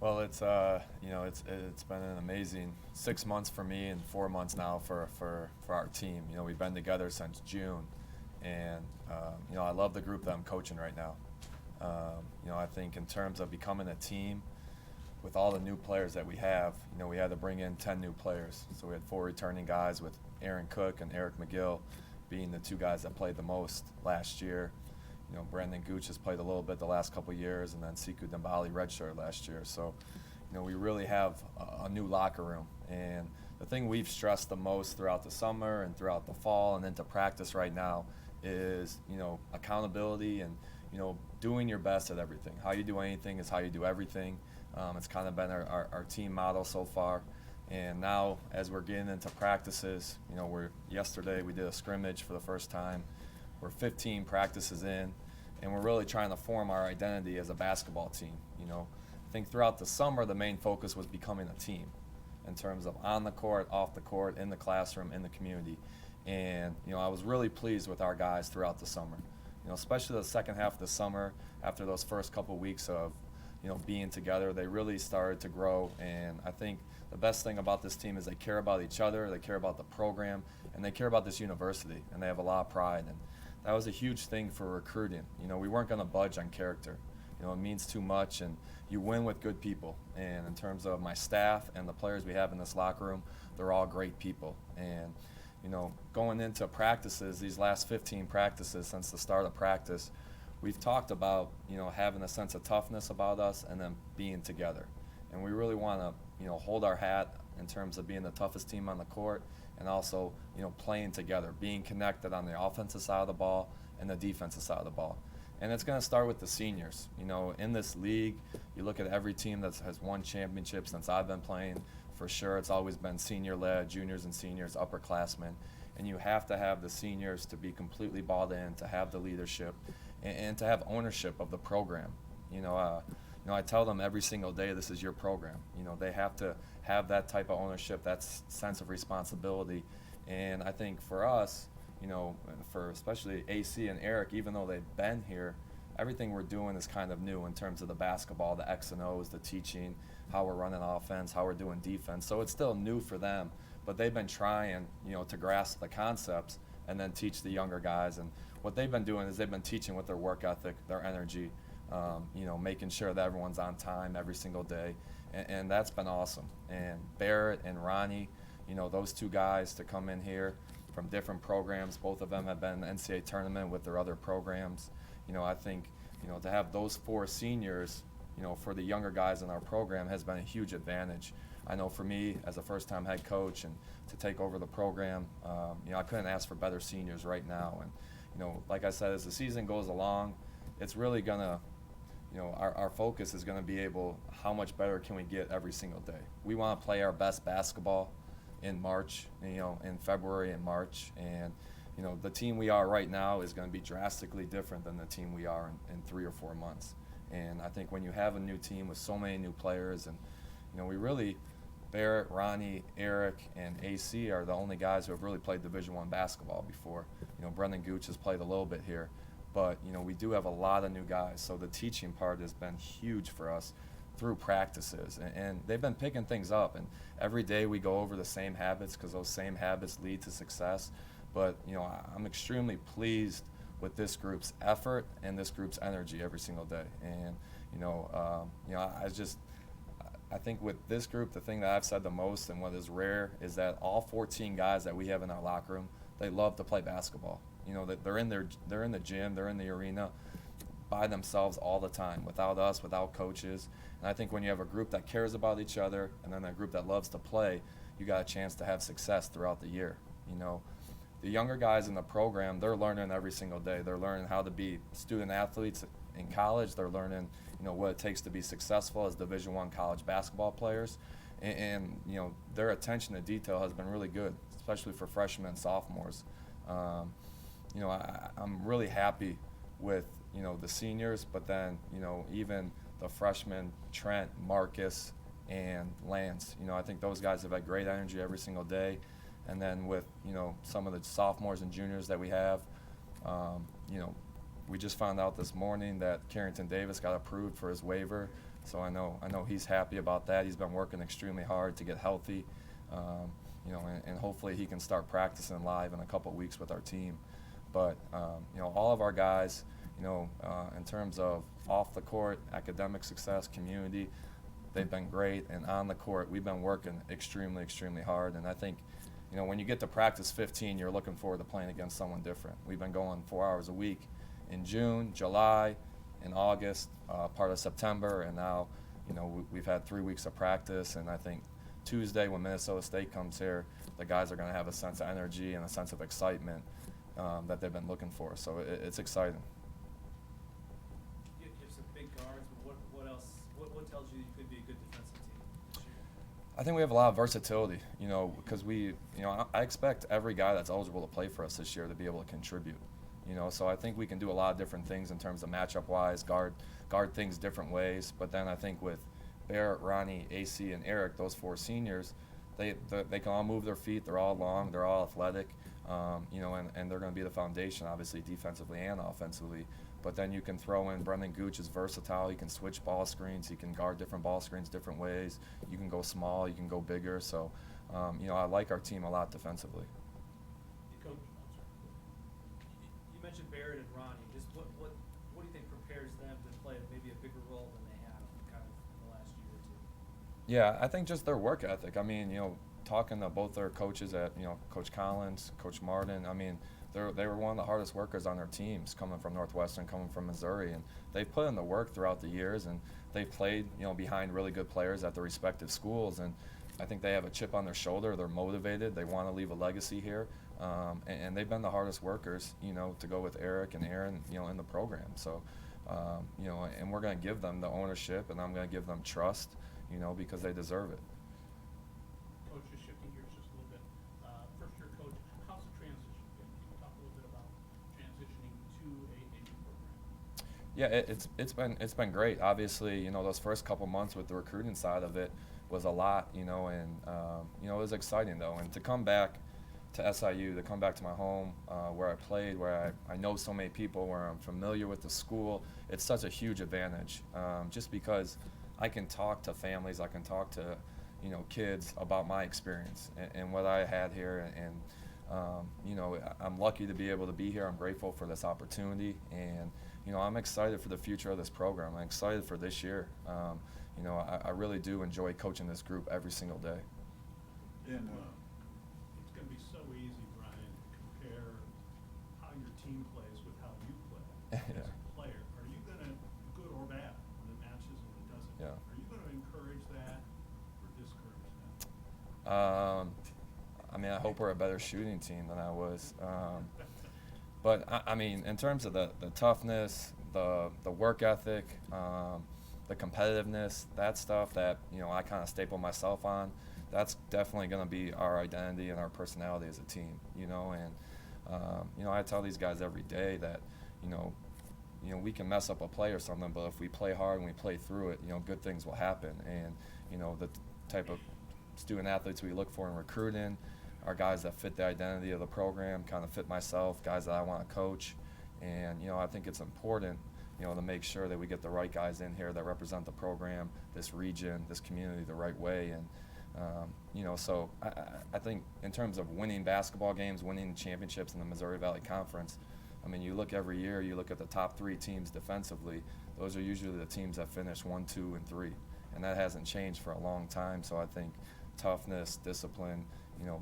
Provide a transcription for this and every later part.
Well, it's been an amazing 6 months for me and 4 months now for our team. We've been together since June, and I love the group that I'm coaching right now. I think in terms of becoming a team, with all the new players that we have, we had to bring in 10 new players. So we had four returning guys, with Aaron Cook and Eric McGill being the two guys that played the most last year. Brandon Gooch has played a little bit the last couple of years, and then Siku Dembali redshirted last year. So, we really have a new locker room. And the thing we've stressed the most throughout the summer and throughout the fall and into practice right now is, accountability and, doing your best at everything. How you do anything is how you do everything. It's kind of been our team model so far. And now, as we're getting into practices, yesterday we did a scrimmage for the first time. We're 15 practices in, and we're really trying to form our identity as a basketball team. I think throughout the summer, the main focus was becoming a team in terms of on the court, off the court, in the classroom, in the community. And, I was really pleased with our guys throughout the summer. Especially the second half of the summer, after those first couple weeks of, being together, they really started to grow. And I think the best thing about this team is they care about each other, they care about the program, and they care about this university, and they have a lot of pride. And that was a huge thing for recruiting. We weren't going to budge on character. It means too much, and you win with good people. And in terms of my staff and the players we have in this locker room, they're all great people. And, going into practices, these last 15 practices since the start of practice, we've talked about, having a sense of toughness about us and then being together. And we really want to, hold our hat in terms of being the toughest team on the court, and also, playing together, being connected on the offensive side of the ball and the defensive side of the ball. And it's going to start with the seniors. In this league, you look at every team that has won championships since I've been playing. For sure, it's always been senior-led, juniors and seniors, upperclassmen. And you have to have the seniors to be completely bought in, to have the leadership, and to have ownership of the program. I tell them every single day, this is your program. They have to have that type of ownership, that sense of responsibility. And I think for us, for especially AC and Eric, even though they've been here, everything we're doing is kind of new in terms of the basketball, the X and O's, the teaching, how we're running offense, how we're doing defense. So it's still new for them, but they've been trying, to grasp the concepts and then teach the younger guys. And what they've been doing is they've been teaching with their work ethic, their energy, making sure that everyone's on time every single day. And that's been awesome. And Barrett and Ronnie, those two guys to come in here from different programs, both of them have been in the NCAA tournament with their other programs. I think, to have those four seniors, for the younger guys in our program has been a huge advantage. I know for me as a first-time head coach and to take over the program, I couldn't ask for better seniors right now. And, like I said, as the season goes along, it's really going to, our focus is going to be how much better can we get every single day. We want to play our best basketball in March, in February and March. And, the team we are right now is going to be drastically different than the team we are in 3 or 4 months. And I think when you have a new team with so many new players, and, we really, Barrett, Ronnie, Eric, and AC are the only guys who have really played Division I basketball before. Brendan Gooch has played a little bit here. But, we do have a lot of new guys. So the teaching part has been huge for us through practices. And they've been picking things up. And every day we go over the same habits because those same habits lead to success. But, I'm extremely pleased with this group's effort and this group's energy every single day. And, I think with this group, the thing that I've said the most and what is rare is that all 14 guys that we have in our locker room, they love to play basketball. That they're in the gym, they're in the arena by themselves all the time, without us, without coaches. And I think when you have a group that cares about each other and then a group that loves to play, you got a chance to have success throughout the year. The younger guys in the program, they're learning every single day. They're learning how to be student athletes in college. They're learning, what it takes to be successful as Division I college basketball players. And their attention to detail has been really good, especially for freshmen and sophomores. I'm really happy with, the seniors, but then, even the freshmen, Trent, Marcus, and Lance. I think those guys have had great energy every single day. And then with, some of the sophomores and juniors that we have, we just found out this morning that Carrington Davis got approved for his waiver. So I know he's happy about that. He's been working extremely hard to get healthy, and hopefully he can start practicing live in a couple weeks with our team. But all of our guys, in terms of off the court, academic success, community, they've been great. And on the court, we've been working extremely, extremely hard. And I think, when you get to practice 15, you're looking forward to playing against someone different. We've been going 4 hours a week in June, July, in August, part of September, and now, we've had 3 weeks of practice. And I think Tuesday, when Minnesota State comes here, the guys are going to have a sense of energy and a sense of excitement that they've been looking for. So it's exciting. You have some big guards, but what else? What tells you could be a good defensive team this year? I think we have a lot of versatility, because I expect every guy that's eligible to play for us this year to be able to contribute. So I think we can do a lot of different things in terms of matchup-wise, guard things different ways. But then I think with Barrett, Ronnie, AC, and Eric, those 4 seniors, they can all move their feet. They're all long. They're all athletic. And they're going to be the foundation, obviously, defensively and offensively. But then you can throw in Brendan Gooch is versatile. He can switch ball screens. He can guard different ball screens different ways. You can go small. You can go bigger. So, I like our team a lot defensively. Coach, you mentioned Barrett and Ronnie. Just what do you think prepares them to play maybe a bigger role than they have kind of in the last year or two? Yeah, I think just their work ethic. I mean, talking to both their coaches at, Coach Collins, Coach Martin, I mean, they were one of the hardest workers on their teams, coming from Northwestern, coming from Missouri, and they've put in the work throughout the years, and they've played, behind really good players at their respective schools, and I think they have a chip on their shoulder. They're motivated. They want to leave a legacy here, and they've been the hardest workers, to go with Eric and Aaron, in the program. So, and we're going to give them the ownership, and I'm going to give them trust, because they deserve it. Coach, just shifting gears just a little bit. First-year coach, how's the transition been? Can you talk a little bit about transitioning to a new program? Yeah, it's been great. Obviously, those first couple months with the recruiting side of it was a lot, and it was exciting though. And to come back to SIU, to come back to my home, where I played, where I know so many people, where I'm familiar with the school, it's such a huge advantage. Just because I can talk to families, I can talk to kids about my experience and what I had here, and I'm lucky to be able to be here. I'm grateful for this opportunity, and I'm excited for the future of this program. I'm excited for this year. I really do enjoy coaching this group every single day. And it's going to be so easy, Bryan, to compare how your team plays with how you play as a player. Are you going to, good or bad, when it matches and it doesn't? Yeah. Are you going to encourage that or discourage that? I mean, I hope we're a better shooting team than I was. But I mean, in terms of the toughness, the work ethic, the competitiveness, that stuff that I kind of staple myself on, that's definitely going to be our identity and our personality as a team. And I tell these guys every day that we can mess up a play or something, but if we play hard and we play through it, good things will happen. And the type of student athletes we look for in recruiting are guys that fit the identity of the program, kind of fit myself, guys that I want to coach. And I think it's important to make sure that we get the right guys in here that represent the program, this region, this community the right way. And so I think in terms of winning basketball games, winning championships in the Missouri Valley Conference, I mean, you look every year, you look at the top 3 teams defensively, those are usually the teams that finish 1, 2, and 3. And that hasn't changed for a long time. So I think toughness, discipline,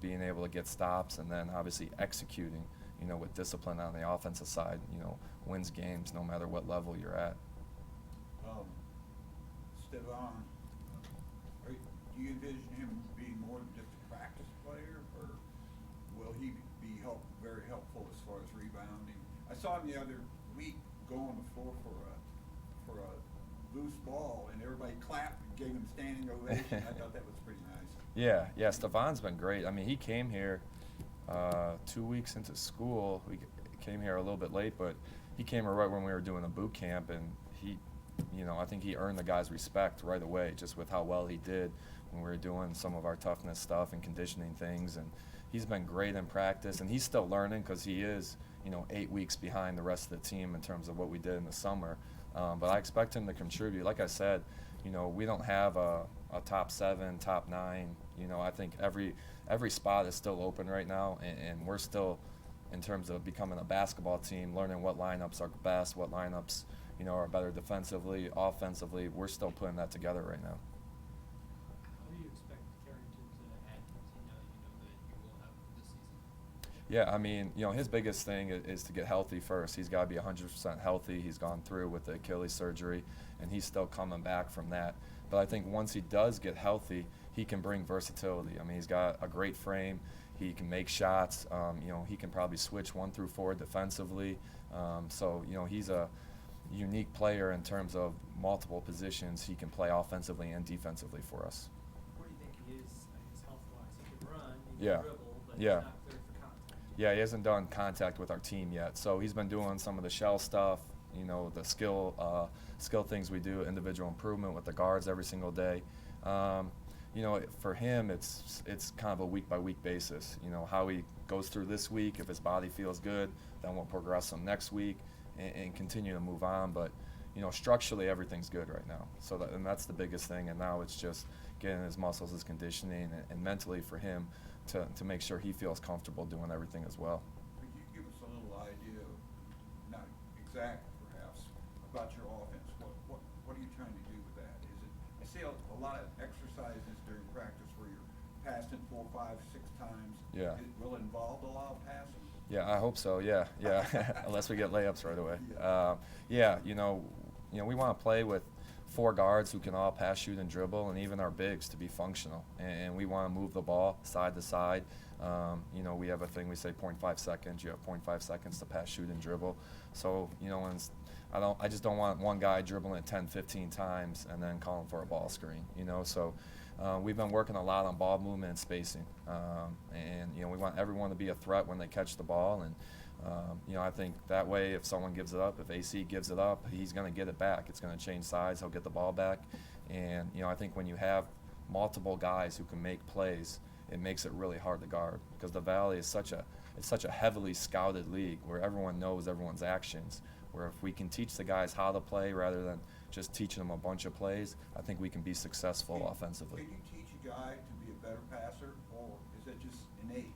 being able to get stops, and then obviously executing, with discipline on the offensive side, wins games no matter what level you're at. Stevan, do you envision him being more than just a practice player, or will he be very helpful as far as rebounding? I saw him the other week go on the floor for a loose ball, and everybody clapped and gave him standing ovation. I thought that was pretty nice. Yeah, Stefan's been great. I mean, he came here 2 weeks into school. We came here a little bit late, but he came here right when we were doing a boot camp, and he, I think he earned the guys' respect right away just with how well he did when we were doing some of our toughness stuff and conditioning things. And he's been great in practice, and he's still learning because he is, 8 weeks behind the rest of the team in terms of what we did in the summer. But I expect him to contribute. Like I said, you know, we don't have a top 7, top 9. You know, I think every spot is still open right now, and we're still, in terms of becoming a basketball team, learning what lineups are best, what lineups, you know, are better defensively, offensively. We're still putting that together right now. How do you expect Carrington to add to the team now that you know that you will have this season? Yeah, I mean, you know, his biggest thing is to get healthy first. He's got to be 100% healthy. He's gone through with the Achilles surgery, and he's still coming back from that. But I think once he does get healthy, he can bring versatility. I mean, he's got a great frame. He can make shots. You know, he can probably switch 1 through 4 defensively. So, you know, he's a unique player in terms of multiple positions. He can play offensively and defensively for us. Where do you think he is, I guess, health-wise? He can run, he can Yeah. dribble, but Yeah. he's not cleared for contact. Yeah, he hasn't done contact with our team yet. So he's been doing some of the shell stuff, you know, the skill things we do, individual improvement with the guards every single day. You know, for him, it's kind of a week-by-week basis. You know, how he goes through this week, if his body feels good, then we'll progress him next week and continue to move on. But, you know, structurally, everything's good right now. So and that's the biggest thing. And now it's just getting his muscles, his conditioning, and mentally for him to make sure he feels comfortable doing everything as well. Could you give us a little idea, not exact perhaps, about your offense? What are you trying to do with that? Is it, I see a lot of exercises during practice where you're passing 4, 5, 6 times. Yeah. It will involve a lot of passing? Yeah, I hope so. Yeah. Unless we get layups right away. Yeah. You know, we want to play with 4 guards who can all pass, shoot, and dribble, and even our bigs to be functional. And we want to move the ball side to side. You know, we have a thing we say 0.5 seconds. You have 0.5 seconds to pass, shoot, and dribble. So, you know, I just don't want one guy dribbling it 10, 15 times and then calling for a ball screen. You know, so we've been working a lot on ball movement and spacing. And you know, we want everyone to be a threat when they catch the ball. And you know, I think that way, if someone gives it up, if AC gives it up, he's going to get it back. It's going to change sides. He'll get the ball back. And, you know, I think when you have multiple guys who can make plays, it makes it really hard to guard, because the Valley is such a heavily scouted league where everyone knows everyone's actions, where if we can teach the guys how to play rather than just teaching them a bunch of plays, I think we can be successful offensively. Can you teach a guy to be a better passer, or is that just innate?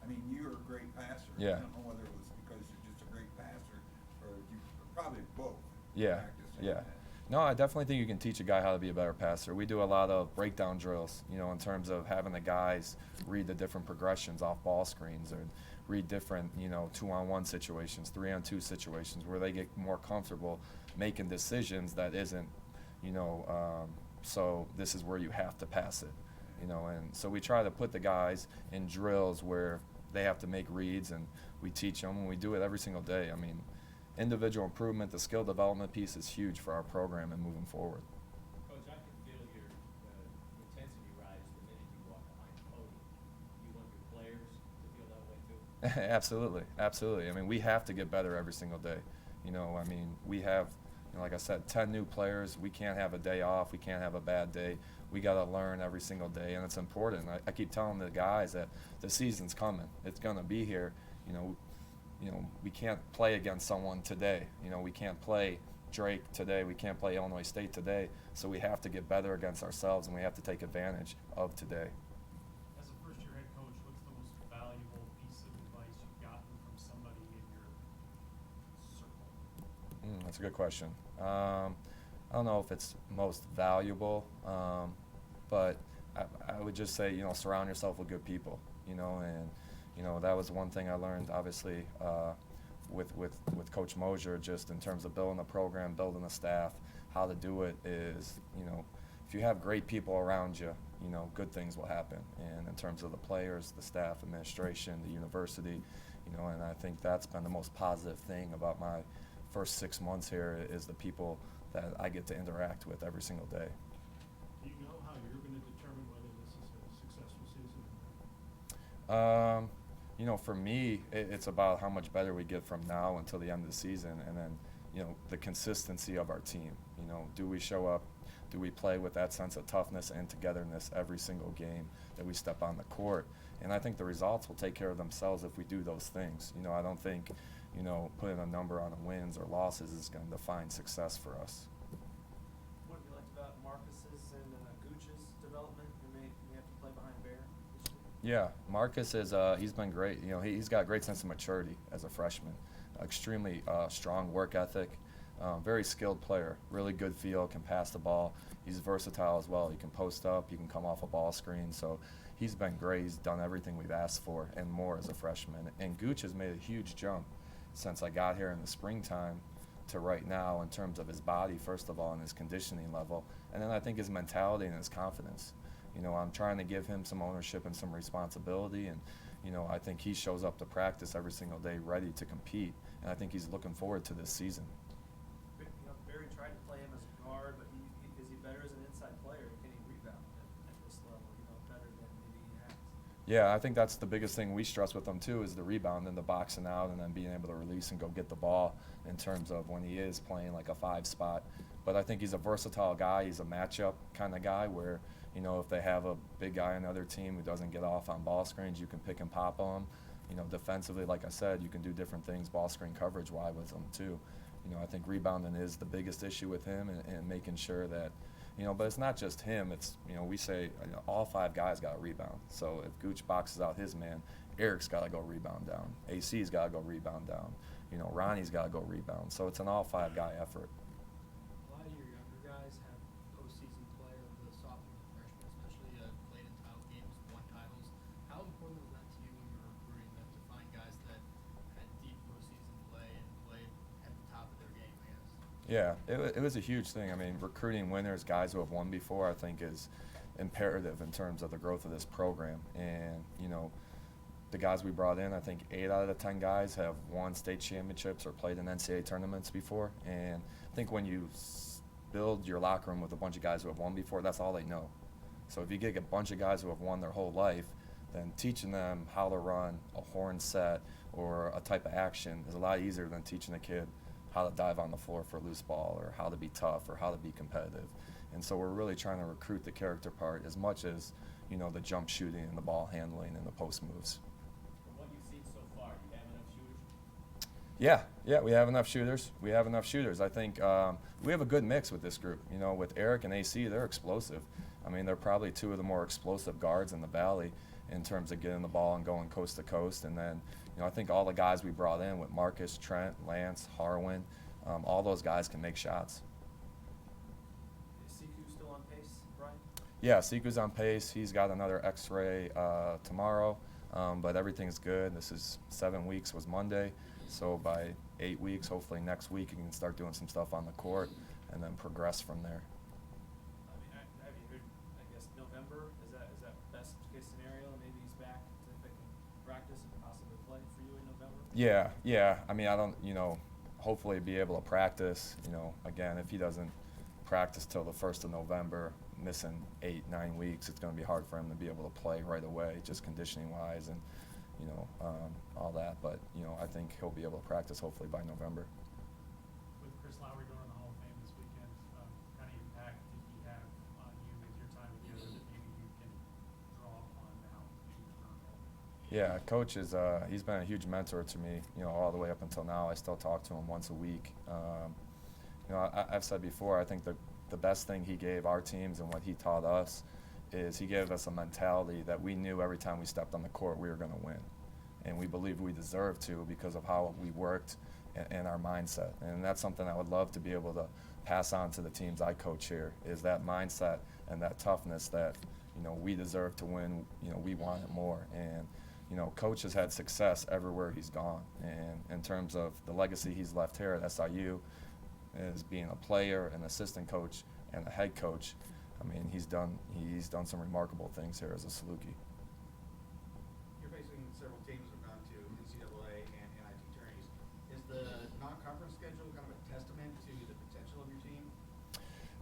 I mean, you're a great passer. Yeah. I don't know whether it was because you're just a great passer, or you probably both. Yeah, Practicing yeah. that. No, I definitely think you can teach a guy how to be a better passer. We do a lot of breakdown drills, you know, in terms of having the guys read the different progressions off ball screens, or read different, you know, 2-on-1 situations, 3-on-2 situations, where they get more comfortable making decisions that isn't, you know, so this is where you have to pass it, you know. And so we try to put the guys in drills where they have to make reads, and we teach them, and we do it every single day. I mean, individual improvement, the skill development piece is huge for our program and moving forward. Coach, I can feel your intensity rise the minute you walk behind the podium. You want your players to feel that way too? Absolutely. I mean, we have to get better every single day. You know, I mean, we have, you know, like I said, 10 new players. We can't have a day off. We can't have a bad day. We got to learn every single day, and it's important. I keep telling the guys that the season's coming. It's going to be here. You know, we can't play against someone today. You know, we can't play Drake today. We can't play Illinois State today. So we have to get better against ourselves, and we have to take advantage of today. As a first-year head coach, what's the most valuable piece of advice you've gotten from somebody in your circle? That's a good question. I don't know if it's most valuable, but I would just say, you know, surround yourself with good people, you know, and, you know, that was one thing I learned, obviously, with Coach Mosier, just in terms of building a program, building a staff. How to do it is, you know, if you have great people around you, you know, good things will happen. And in terms of the players, the staff, administration, the university, you know, and I think that's been the most positive thing about my first 6 months here is the people that I get to interact with every single day. Do you know how you're going to determine whether this is a successful season or not? You know, for me, it's about how much better we get from now until the end of the season, and then, you know, the consistency of our team. You know, do we show up? Do we play with that sense of toughness and togetherness every single game that we step on the court? And I think the results will take care of themselves if we do those things. You know, I don't think, you know, putting a number on the wins or losses is going to define success for us. What have you liked about Marcus Yeah, Marcus is he's been great. You know, he's got a great sense of maturity as a freshman. Extremely strong work ethic, very skilled player. Really good feel, can pass the ball. He's versatile as well. He can post up, he can come off a ball screen. So he's been great. He's done everything we've asked for and more as a freshman. And Gooch has made a huge jump since I got here in the springtime to right now in terms of his body, first of all, and his conditioning level, and then I think his mentality and his confidence. You know, I'm trying to give him some ownership and some responsibility, and you know, I think he shows up to practice every single day ready to compete, and I think he's looking forward to this season. You know, Barry tried to play him as a guard, but is he better as an inside player? Can he rebound at this level? You know, better than maybe he has. Yeah, I think that's the biggest thing we stress with him too is the rebound and the boxing out and then being able to release and go get the ball in terms of when he is playing like a 5 spot. But I think he's a versatile guy. He's a matchup kind of guy where, you know, if they have a big guy on another team who doesn't get off on ball screens, you can pick and pop on him. You know, defensively, like I said, you can do different things ball screen coverage-wise with him too. You know, I think rebounding is the biggest issue with him and making sure that, you know, but it's not just him. It's, you know, we say you know, all 5 guys got to rebound. So if Gooch boxes out his man, Eric's got to go rebound down. AC's got to go rebound down. You know, Ronnie's got to go rebound. So it's an all 5 guy effort. A lot of your younger guys have postseason play over the sophomore and freshman, especially played in title games, won titles. How important was that to you when you were recruiting them to find guys that had deep postseason play and played at the top of their game, I guess? Yeah, it was a huge thing. I mean, recruiting winners, guys who have won before, I think is imperative in terms of the growth of this program. And, you know, the guys we brought in, I think 8 out of the 10 guys have won state championships or played in NCAA tournaments before. And I think when you build your locker room with a bunch of guys who have won before, that's all they know. So if you get a bunch of guys who have won their whole life, then teaching them how to run a horn set or a type of action is a lot easier than teaching a kid how to dive on the floor for a loose ball or how to be tough or how to be competitive. And so we're really trying to recruit the character part as much as, you know, the jump shooting and the ball handling and the post moves. From what you've seen so far, do you have enough shooters? Yeah, we have enough shooters. We have enough shooters. I think we have a good mix with this group. You know, with Eric and AC, they're explosive. I mean, they're probably 2 of the more explosive guards in the Valley in terms of getting the ball and going coast to coast. And then, you know, I think all the guys we brought in with Marcus, Trent, Lance, Harwin, all those guys can make shots. Is CQ still on pace, Bryan? Yeah, Siku's on pace. He's got another X-ray tomorrow, but everything's good. This is 7 weeks was Monday, so by 8 weeks, hopefully next week, he can start doing some stuff on the court and then progress from there. I mean, have you heard, I guess, November? Is that best case scenario? Maybe he's back to they can practice and possibly play for you in November? Yeah. I mean, I don't, you know, hopefully be able to practice, you know, again, if he doesn't practice till the 1st of November, missing 8-9 weeks, it's going to be hard for him to be able to play right away, just conditioning wise and, you know, all that. But, you know, I think he'll be able to practice hopefully by November. With Chris Lowry going to the Hall of Fame this weekend, kind of impact did he have on you with your time together that maybe you can draw upon now in your current role? Yeah, Coach is he's been a huge mentor to me, you know, all the way up until now. I still talk to him once a week. You know, I've said before, I think the best thing he gave our teams and what he taught us is he gave us a mentality that we knew every time we stepped on the court we were going to win. And we believed we deserved to because of how we worked and our mindset. And that's something I would love to be able to pass on to the teams I coach here, is that mindset and that toughness that, you know, we deserve to win, you know, we want it more. And, you know, Coach has had success everywhere he's gone. And in terms of the legacy he's left here at SIU, as being a player, an assistant coach, and a head coach, I mean, he's done some remarkable things here as a Saluki. You're facing several teams that have gone to NCAA and NIT tourneys. Is the non-conference schedule kind of a testament to the potential of your team?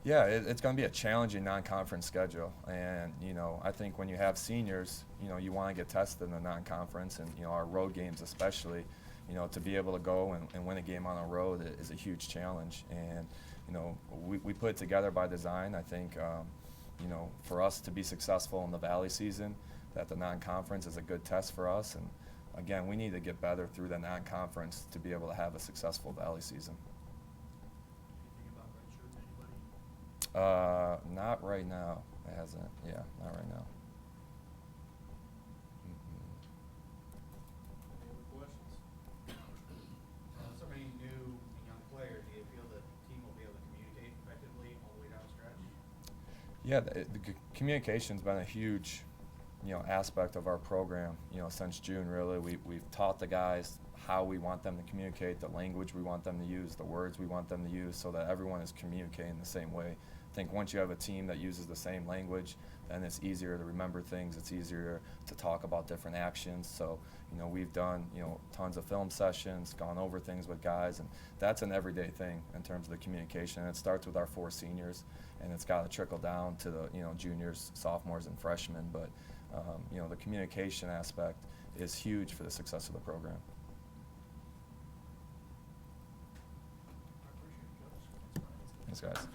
Yeah, it's going to be a challenging non-conference schedule, and you know, I think when you have seniors, you know, you want to get tested in the non-conference, and you know, our road games especially, you know, to be able to go and win a game on the road is a huge challenge. And you know, we put it together by design. I think, you know, for us to be successful in the Valley season, that the non-conference is a good test for us. And again, we need to get better through the non-conference to be able to have a successful Valley season. Anything about redshirting anybody? Not right now. It hasn't. Yeah, not right now. Yeah, the communication's been a huge, aspect of our program, since June really. We've taught the guys how we want them to communicate, the language we want them to use, the words we want them to use, so that everyone is communicating the same way. I think once you have a team that uses the same language, then it's easier to remember things, it's easier to talk about different actions. So, we've done, tons of film sessions, gone over things with guys, and that's an everyday thing in terms of the communication. And it starts with our 4 seniors, and it's got to trickle down to the, juniors, sophomores, and freshmen. But, the communication aspect is huge for the success of the program. I appreciate it, Coach. Thanks, guys.